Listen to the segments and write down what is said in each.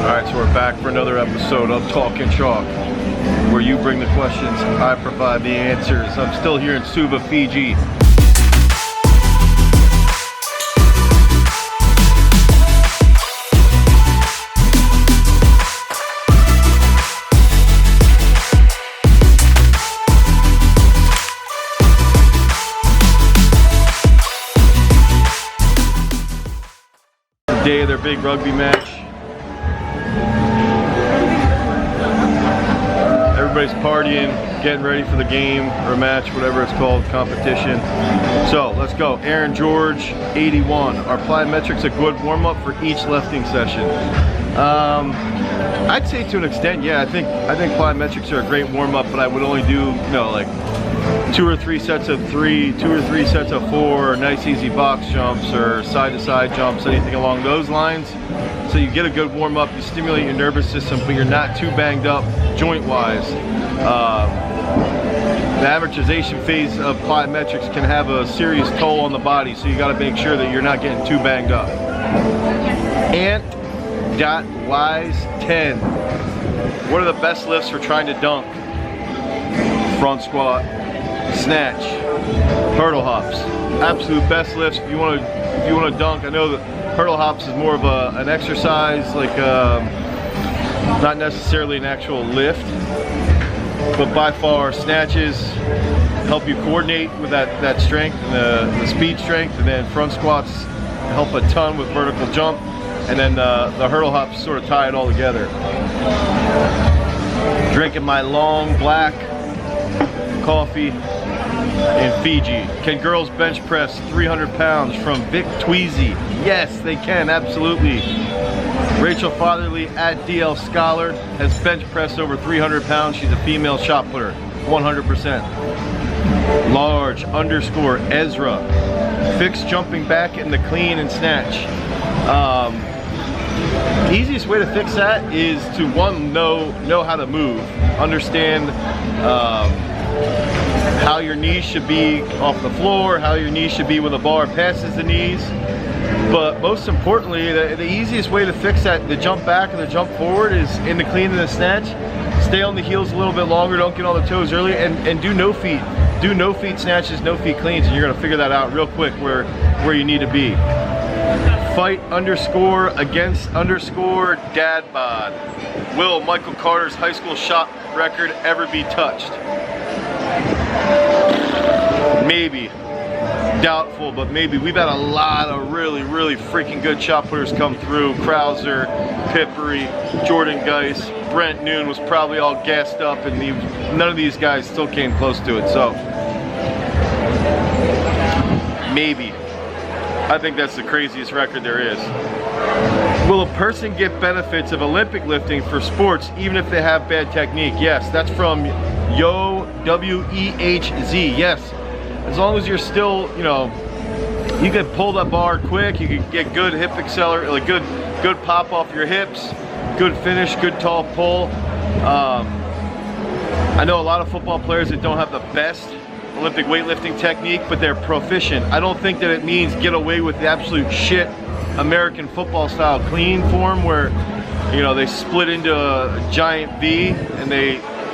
Alright, so we're back for another episode of Talking Chalk, where you bring the questions, I provide the answers. I'm still here in Suva, Fiji. Day of their big rugby match. Everybody's partying, getting ready for the game or match, whatever it's called, competition. So let's go. Aaron George, 81. Are plyometrics a good warm-up for each lifting session? I'd say to an extent, yeah. I think plyometrics are a great warm-up, but I would only do, you know, like 2 or 3 sets of 3, 2 or 3 sets of 4, nice easy box jumps or side-to-side jumps, anything along those lines. So you get a good warm-up, you stimulate your nervous system, but you're not too banged up joint-wise. The amortization phase of plyometrics can have a serious toll on the body, so you got to make sure that you're not getting too banged up. Ant.wise10. What are the best lifts for trying to dunk? Front squat, snatch, hurdle hops. Absolute best lifts if you want to dunk. I know that hurdle hops is more of an exercise, like not necessarily an actual lift, but by far snatches help you coordinate with that strength and the speed strength, and then front squats help a ton with vertical jump, and then the hurdle hops sort of tie it all together. Drinking my long black coffee in Fiji. Can girls bench press 300 pounds from Vic Tweezy? Yes, they can, absolutely. Rachel Fatherly at DL Scholar has bench pressed over 300 pounds. She's a female shot putter, 100%. Large _ Ezra. Fix jumping back in the clean and snatch. The easiest way to fix that is to, one, know how to move, understand how your knees should be off the floor, how your knees should be when the bar passes the knees. But most importantly, the easiest way to fix that, the jump back and the jump forward, is in the clean and the snatch. Stay on the heels a little bit longer, don't get on the toes early, and do no feet. Do no feet snatches, no feet cleans, and you're gonna figure that out real quick where you need to be. Fight _ against _ dad bod. Will Michael Carter's high school shot record ever be touched? Maybe. Doubtful, but maybe. We've had a lot of really freaking good shot putters come through. Krauser, Pippery, Jordan Geis, Brent Noon was probably all gassed up, and none of these guys still came close to it, so maybe. I think that's the craziest record there is. Will a person get benefits of Olympic lifting for sports even if they have bad technique? Yes, that's from Yo WEHZ. Yes, as long as you're still, you know, you can pull that bar quick, you can get good hip accelerator, like good pop off your hips, good finish, good tall pull. I know a lot of football players that don't have the best Olympic weightlifting technique, but they're proficient. I don't think that it means get away with the absolute shit American football style clean form where, you know, they split into a giant V, and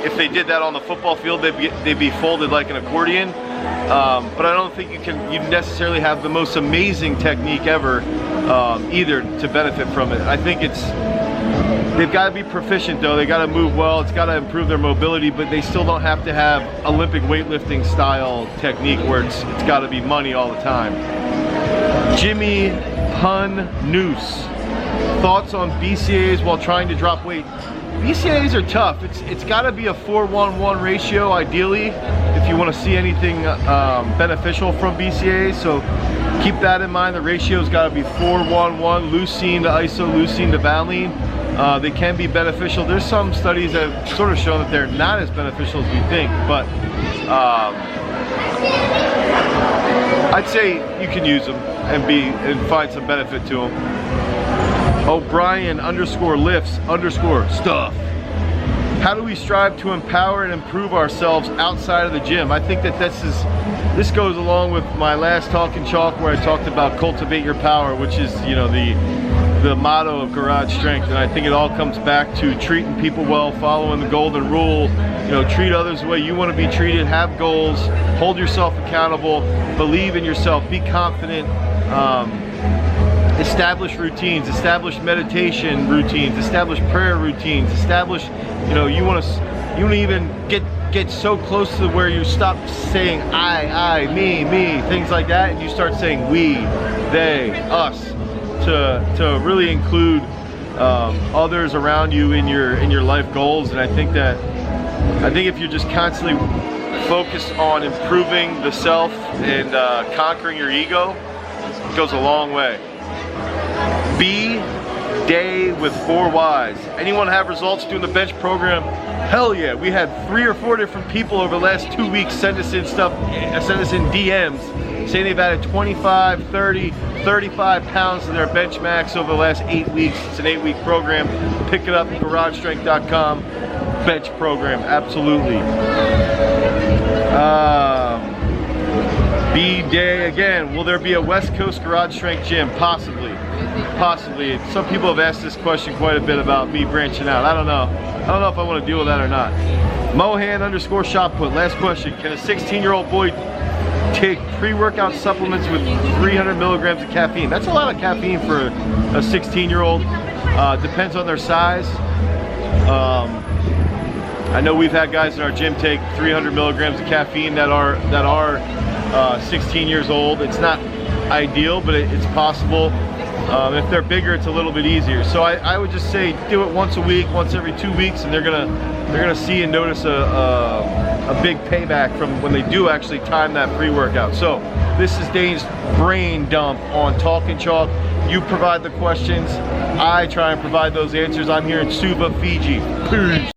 if they did that on the football field, they'd be folded like an accordion. But I don't think you necessarily have the most amazing technique ever either to benefit from it. I think they've got to be proficient though. They got to move well. It's got to improve their mobility, but they still don't have to have Olympic weightlifting style technique where it's got to be money all the time. Jimmy Pun Noose. Thoughts on BCAAs while trying to drop weight? BCAAs are tough. It's got to be a 4:1:1 ratio ideally if you want to see anything beneficial from BCAAs. So keep that in mind. The ratio's got to be 4:1:1, leucine to isoleucine to valine. They can be beneficial. There's some studies that have sort of shown that they're not as beneficial as we think, but I'd say you can use them and find some benefit to them. O'Brien _lifts stuff. How do we strive to empower and improve ourselves outside of the gym? I think that this goes along with my last Talking Chalk where I talked about cultivate your power, which is, you know, the the motto of Garage Strength, and I think it all comes back to treating people well, following the golden rule. You know, treat others the way you want to be treated, have goals, hold yourself accountable, believe in yourself, be confident, establish routines, establish meditation routines, establish prayer routines, establish, you know, you want to even get so close to where you stop saying I, me, things like that, and you start saying we, they, us, to really include others around you in your life goals. And I think if you're just constantly focused on improving the self and conquering your ego, it goes a long way. Day with 4 Ys. Anyone have results doing the bench program? Hell yeah. We had 3 or 4 different people over the last 2 weeks send us in DMs saying they've added 25, 30, 35 pounds to their bench max over the last 8 weeks. It's an 8-week program. Pick it up at garagestrength.com. Bench program, absolutely. B-Day again. Will there be a West Coast Garage Strength gym? Possibly. Possibly. Some people have asked this question quite a bit about me branching out. I don't know. I don't know if I want to deal with that or not. Mohan_shotput. Last question. Can a 16-year-old boy take pre-workout supplements with 300 milligrams of caffeine? That's a lot of caffeine for a 16-year-old. Depends on their size. I know we've had guys in our gym take 300 milligrams of caffeine that are 16 years old. It's not ideal, but it's possible. If they're bigger, it's a little bit easier. So I would just say do it once a week, once every 2 weeks, and they're gonna see and notice a big payback from when they do actually time that pre-workout. So this is Dane's brain dump on Talking Chalk. You provide the questions, I try and provide those answers. I'm here in Suva, Fiji. Peace.